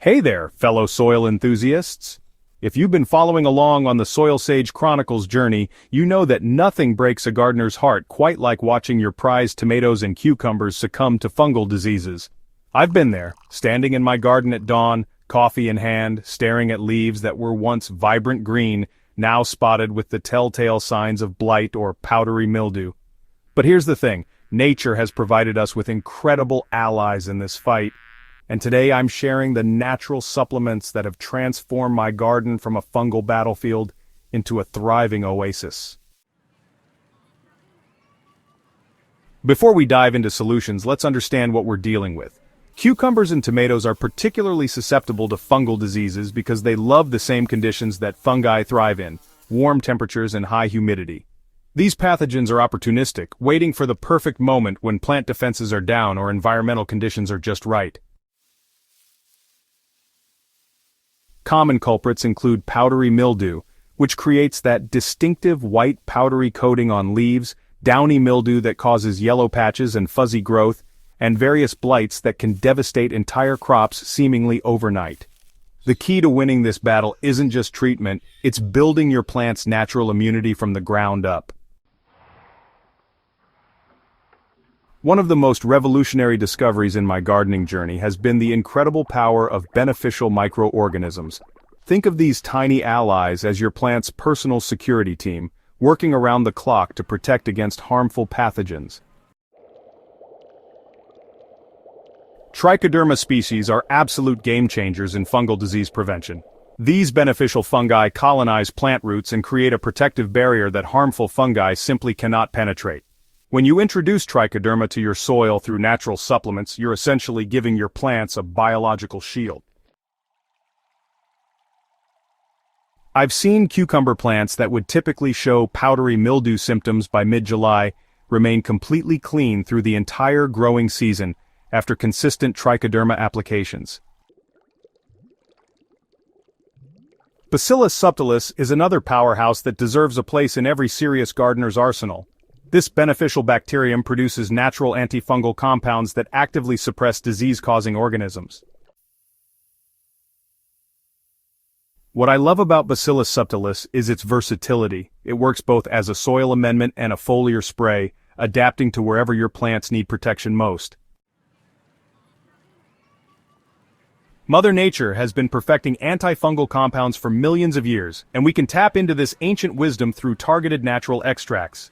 Hey there, fellow soil enthusiasts! If you've been following along on the SoilSage Chronicles journey, you know that nothing breaks a gardener's heart quite like watching your prized tomatoes and cucumbers succumb to fungal diseases. I've been there, standing in my garden at dawn, coffee in hand, staring at leaves that were once vibrant green, now spotted with the telltale signs of blight or powdery mildew. But here's the thing, nature has provided us with incredible allies in this fight. And today I'm sharing the natural supplements that have transformed my garden from a fungal battlefield into a thriving oasis. Before we dive into solutions, let's understand what we're dealing with. Cucumbers and tomatoes are particularly susceptible to fungal diseases because they love the same conditions that fungi thrive in, warm temperatures and high humidity. These pathogens are opportunistic, waiting for the perfect moment when plant defenses are down or environmental conditions are just right. Common culprits include powdery mildew, which creates that distinctive white powdery coating on leaves, downy mildew that causes yellow patches and fuzzy growth, and various blights that can devastate entire crops seemingly overnight. The key to winning this battle isn't just treatment, it's building your plant's natural immunity from the ground up. One of the most revolutionary discoveries in my gardening journey has been the incredible power of beneficial microorganisms. Think of these tiny allies as your plant's personal security team, working around the clock to protect against harmful pathogens. Trichoderma species are absolute game changers in fungal disease prevention. These beneficial fungi colonize plant roots and create a protective barrier that harmful fungi simply cannot penetrate. When you introduce trichoderma to your soil through natural supplements, you're essentially giving your plants a biological shield. I've seen cucumber plants that would typically show powdery mildew symptoms by mid-July remain completely clean through the entire growing season after consistent trichoderma applications. Bacillus subtilis is another powerhouse that deserves a place in every serious gardener's arsenal. This beneficial bacterium produces natural antifungal compounds that actively suppress disease-causing organisms. What I love about Bacillus subtilis is its versatility. It works both as a soil amendment and a foliar spray, adapting to wherever your plants need protection most. Mother Nature has been perfecting antifungal compounds for millions of years, and we can tap into this ancient wisdom through targeted natural extracts.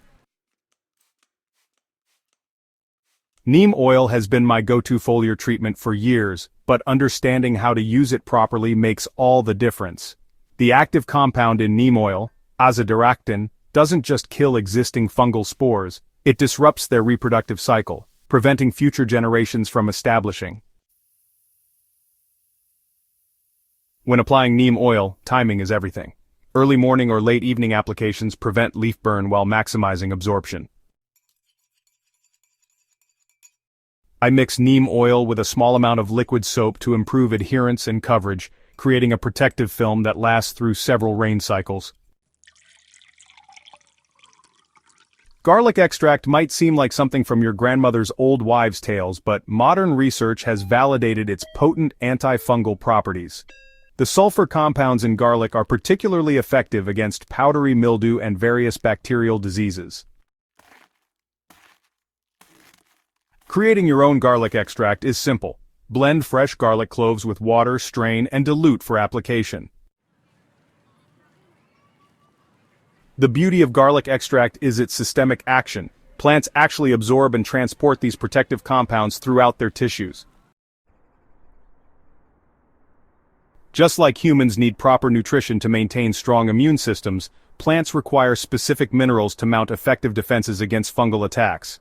Neem oil has been my go-to foliar treatment for years, but understanding how to use it properly makes all the difference. The active compound in neem oil, azadirachtin, doesn't just kill existing fungal spores, it disrupts their reproductive cycle, preventing future generations from establishing. When applying neem oil, timing is everything. Early morning or late evening applications prevent leaf burn while maximizing absorption. I mix neem oil with a small amount of liquid soap to improve adherence and coverage, creating a protective film that lasts through several rain cycles. Garlic extract might seem like something from your grandmother's old wives' tales, but modern research has validated its potent antifungal properties. The sulfur compounds in garlic are particularly effective against powdery mildew and various bacterial diseases. Creating your own garlic extract is simple. Blend fresh garlic cloves with water, strain, and dilute for application. The beauty of garlic extract is its systemic action. Plants actually absorb and transport these protective compounds throughout their tissues. Just like humans need proper nutrition to maintain strong immune systems, plants require specific minerals to mount effective defenses against fungal attacks.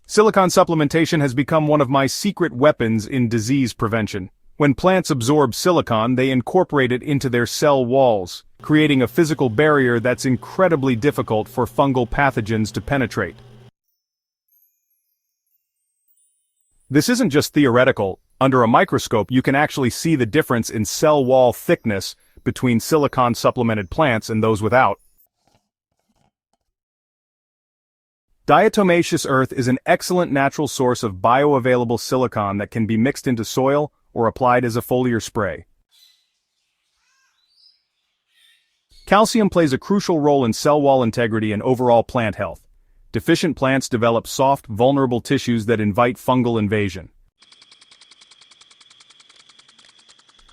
Silicon supplementation has become one of my secret weapons in disease prevention. When plants absorb silicon, they incorporate it into their cell walls, creating a physical barrier that's incredibly difficult for fungal pathogens to penetrate. This isn't just theoretical. Under a microscope, you can actually see the difference in cell wall thickness between silicon-supplemented plants and those without. Diatomaceous earth is an excellent natural source of bioavailable silicon that can be mixed into soil or applied as a foliar spray. Calcium plays a crucial role in cell wall integrity and overall plant health. Deficient plants develop soft, vulnerable tissues that invite fungal invasion.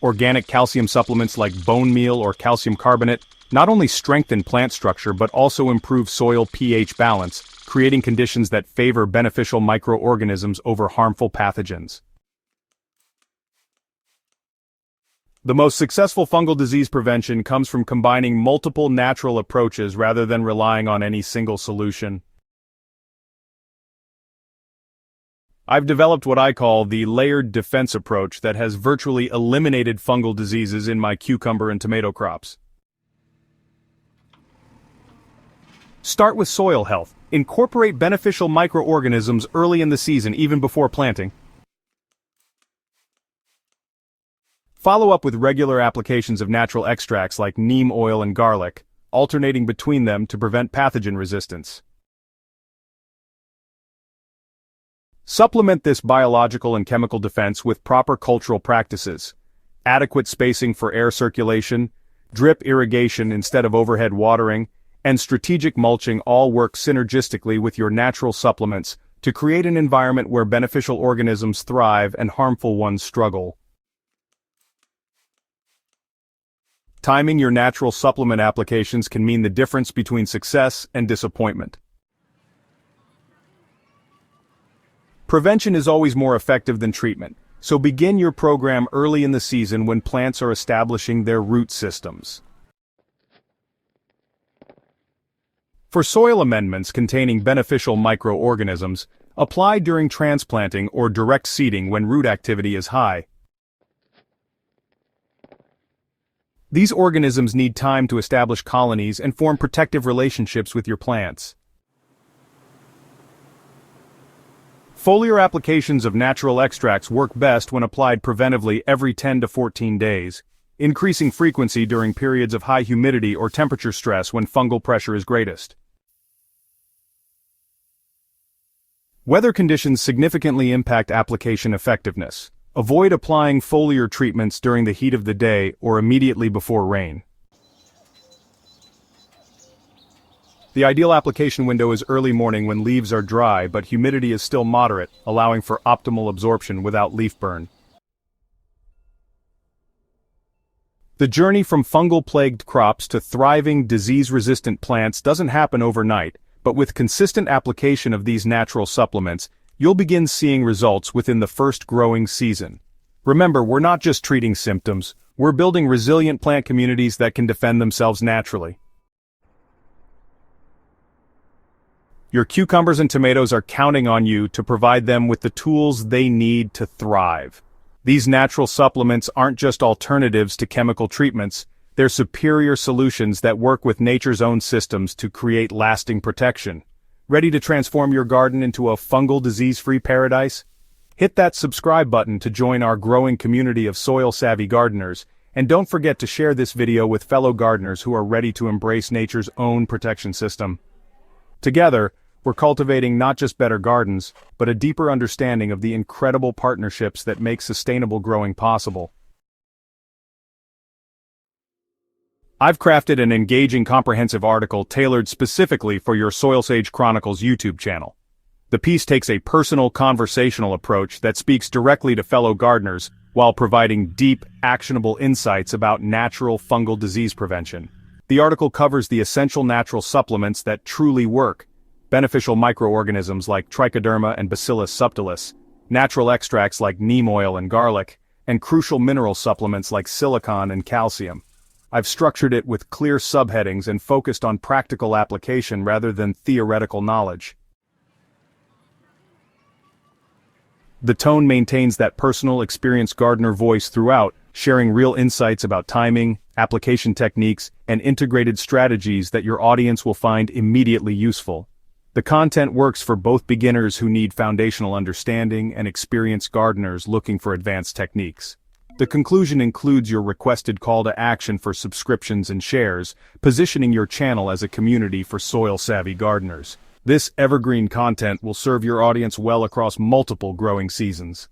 Organic calcium supplements like bone meal or calcium carbonate not only strengthen plant structure but also improve soil pH balance, creating conditions that favor beneficial microorganisms over harmful pathogens. The most successful fungal disease prevention comes from combining multiple natural approaches rather than relying on any single solution. I've developed what I call the layered defense approach that has virtually eliminated fungal diseases in my cucumber and tomato crops. Start with soil health. Incorporate beneficial microorganisms early in the season, even before planting. Follow up with regular applications of natural extracts like neem oil and garlic, alternating between them to prevent pathogen resistance. Supplement this biological and chemical defense with proper cultural practices. Adequate spacing for air circulation, drip irrigation instead of overhead watering, and strategic mulching all work synergistically with your natural supplements to create an environment where beneficial organisms thrive and harmful ones struggle. Timing your natural supplement applications can mean the difference between success and disappointment. Prevention is always more effective than treatment, so begin your program early in the season when plants are establishing their root systems. For soil amendments containing beneficial microorganisms, apply during transplanting or direct seeding when root activity is high. These organisms need time to establish colonies and form protective relationships with your plants. Foliar applications of natural extracts work best when applied preventively every 10 to 14 days, increasing frequency during periods of high humidity or temperature stress when fungal pressure is greatest. Weather conditions significantly impact application effectiveness. Avoid applying foliar treatments during the heat of the day or immediately before rain. The ideal application window is early morning when leaves are dry but humidity is still moderate, allowing for optimal absorption without leaf burn. The journey from fungal-plagued crops to thriving, disease-resistant plants doesn't happen overnight, but with consistent application of these natural supplements, you'll begin seeing results within the first growing season. Remember, we're not just treating symptoms, we're building resilient plant communities that can defend themselves naturally. Your cucumbers and tomatoes are counting on you to provide them with the tools they need to thrive. These natural supplements aren't just alternatives to chemical treatments, they're superior solutions that work with nature's own systems to create lasting protection. Ready to transform your garden into a fungal disease-free paradise? Hit that subscribe button to join our growing community of soil-savvy gardeners, and don't forget to share this video with fellow gardeners who are ready to embrace nature's own protection system. Together, we're cultivating not just better gardens, but a deeper understanding of the incredible partnerships that make sustainable growing possible. I've crafted an engaging, comprehensive article tailored specifically for your SoilSage Chronicles YouTube channel. The piece takes a personal, conversational approach that speaks directly to fellow gardeners while providing deep, actionable insights about natural fungal disease prevention. The article covers the essential natural supplements that truly work, beneficial microorganisms like Trichoderma and Bacillus subtilis, natural extracts like neem oil and garlic, and crucial mineral supplements like silicon and calcium. I've structured it with clear subheadings and focused on practical application rather than theoretical knowledge. The tone maintains that personal, experienced gardener voice throughout, sharing real insights about timing, application techniques, and integrated strategies that your audience will find immediately useful. The content works for both beginners who need foundational understanding and experienced gardeners looking for advanced techniques. The conclusion includes your requested call to action for subscriptions and shares, positioning your channel as a community for soil-savvy gardeners. This evergreen content will serve your audience well across multiple growing seasons.